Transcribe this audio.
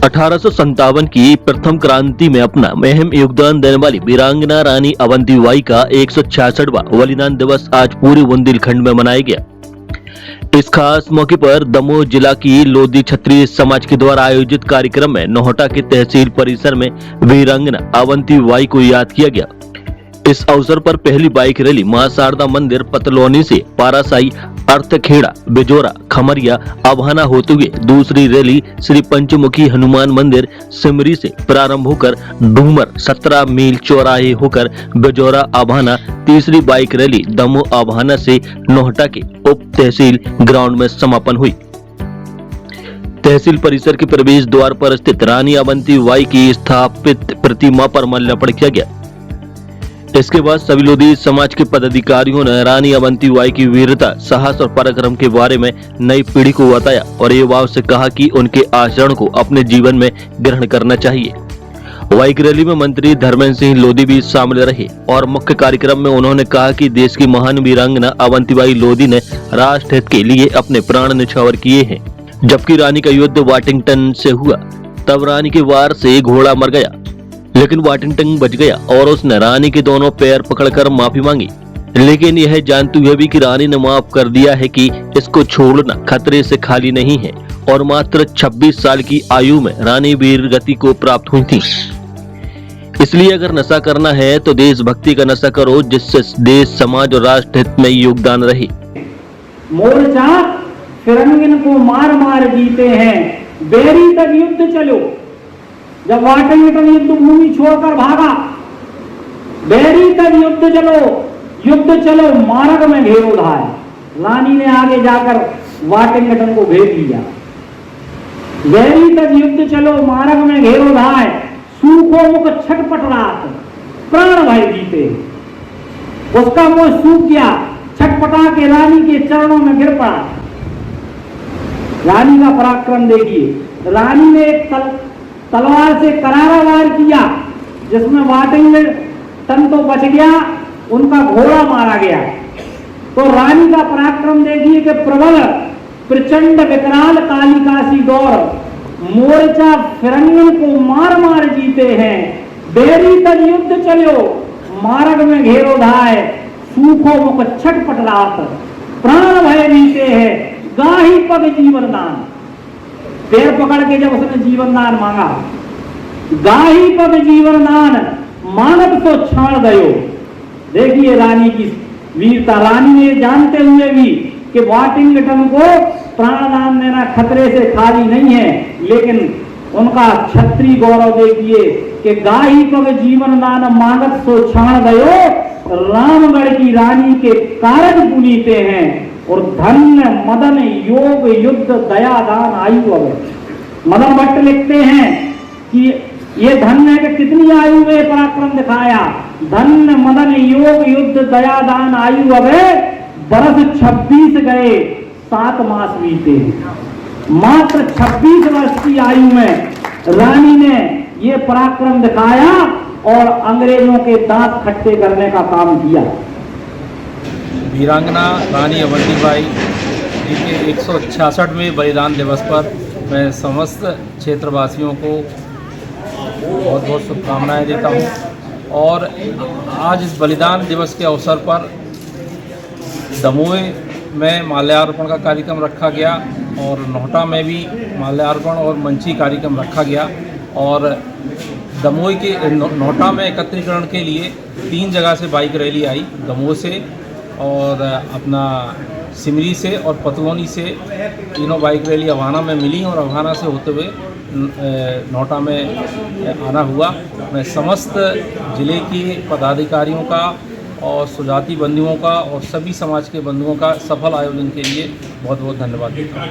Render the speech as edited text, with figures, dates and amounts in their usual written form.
1857 की प्रथम क्रांति में अपना अहम योगदान देने वाली वीरांगना रानी अवंतीबाई का 166वां बलिदान दिवस आज पूरे बुंदेलखंड में मनाया गया। इस खास मौके पर दमोह जिला की लोधी क्षत्रिय समाज के द्वारा आयोजित कार्यक्रम में नोहटा के तहसील परिसर में वीरांगना अवंतीबाई को याद किया गया। इस अवसर पर पहली बाइक रैली मां शारदा मंदिर पतलौनी से पारासाई अर्थखेड़ा बिजोरा खमरिया आभाना होते हुए दूसरी रैली श्री पंचमुखी हनुमान मंदिर सिमरी से प्रारंभ होकर डूमर 17 मील चौराहे होकर बिजोरा आभाना, तीसरी बाइक रैली दमोह आभाना से नोहटा के उप तहसील ग्राउंड में समापन हुई। तहसील परिसर के प्रवेश द्वार पर स्थित रानी अवंतीबाई की स्थापित प्रतिमा पर माल्यार्पण किया गया। इसके बाद सभी लोधी समाज के पदाधिकारियों ने रानी अवंतीबाई की वीरता, साहस और पराक्रम के बारे में नई पीढ़ी को बताया और युवाओं से कहा कि उनके आचरण को अपने जीवन में ग्रहण करना चाहिए। बाइक रैली में मंत्री धर्मेंद्र सिंह लोधी भी शामिल रहे और मुख्य कार्यक्रम में उन्होंने कहा कि देश की महान वीरांगना अवंतीबाई लोधी ने राष्ट्र हित के लिए अपने प्राण न्यौछावर किए हैं। जबकि रानी का युद्ध वाटिंगटन से हुआ, तब रानी के वार से घोड़ा मर गया, लेकिन वाटिंगटन बच गया और उसने रानी के दोनों पैर पकड़कर माफी मांगी। लेकिन यह जानते हुए भी कि रानी ने माफ कर दिया है कि इसको छोड़ना खतरे से खाली नहीं है और मात्र 26 साल की आयु में रानी वीरगति को प्राप्त हुई थी। इसलिए अगर नशा करना है तो देशभक्ति का नशा करो, जिससे देश, समाज और राष्ट्र हित में योगदान रहे। मोर्चा फिरंगिन को मार मार जीते हैं, बेरी तक युद्ध चलो। जब वाटिंगटन युद्ध भूमि छोड़कर भागा, बेरी तक युद्ध चलो मार्ग में घेरो धाय। रानी ने आगे जाकर वाटिंगटन को घेर लिया। बेरी तक युद्ध चलो मार्ग में घेरो धाय, सूखो मुख छटपट रात, प्राण भय जीते। उसका मुंह सूख गया, छटपटा के रानी के चरणों में गिर पड़ा। रानी का पराक्रम देखिए। रानी ने एक तलवार से करारा वार किया, जिसमें वाटिंगटन तो बच गया, उनका घोड़ा मारा गया। तो रानी का पराक्रम देखिए कि प्रबल प्रचंड विकराल कालिकासी दौर, मोर्चा फिरंगन को मार मार जीते हैं, बेरी तक युद्ध चलो मार्ग में घेरो धाय, सूखो मुख छटपट रात, प्राण भय जीते हैं, गाही पग जीवन दान। पैर पकड़ के जब उसने जीवन दान मांगा, गाही पग जीवन दान मानव तो छाड़ गयो। देखिए रानी की वीरता। रानी ने जानते हुए भी कि वाटिंगटन को प्राणदान देना खतरे से खाली नहीं है, लेकिन उनका क्षत्रिय गौरव देखिए कि गाही पग जीवन दान मानव तो छाड़ गयो, रामगढ़ की रानी के कारज पुनीते हैं और धन्य मदन योग युद्ध दया दान आयु अवे। मदन भट्ट लिखते हैं कि ये धन्य है कि कितनी आयु में पराक्रम दिखाया। धन्य मदन योग युद्ध दया दान आयु अवे, बरस 26 गए 7 मास बीते। मात्र 26 वर्ष की आयु में रानी ने ये पराक्रम दिखाया और अंग्रेजों के दांत खट्टे करने का काम किया। वीरांगना रानी अवंतीबाई जी के 166वें बलिदान दिवस पर मैं समस्त क्षेत्रवासियों को बहुत बहुत शुभकामनाएं देता हूं। और आज इस बलिदान दिवस के अवसर पर दमोह में माल्यार्पण का कार्यक्रम रखा गया और नोहटा में भी माल्यार्पण और मंची कार्यक्रम रखा गया। और दमोह के नोहटा में एकत्रीकरण के लिए 3 जगह से बाइक रैली आई, दमोह से और अपना सिमरी से और पतलौनी से। तीनों बाइक रैली अवाना में मिली और अवाना से होते हुए नोहटा में आना हुआ। मैं समस्त जिले के पदाधिकारियों का और सुजाति बंधुओं का और सभी समाज के बंधुओं का सफल आयोजन के लिए बहुत बहुत धन्यवाद देता हूँ।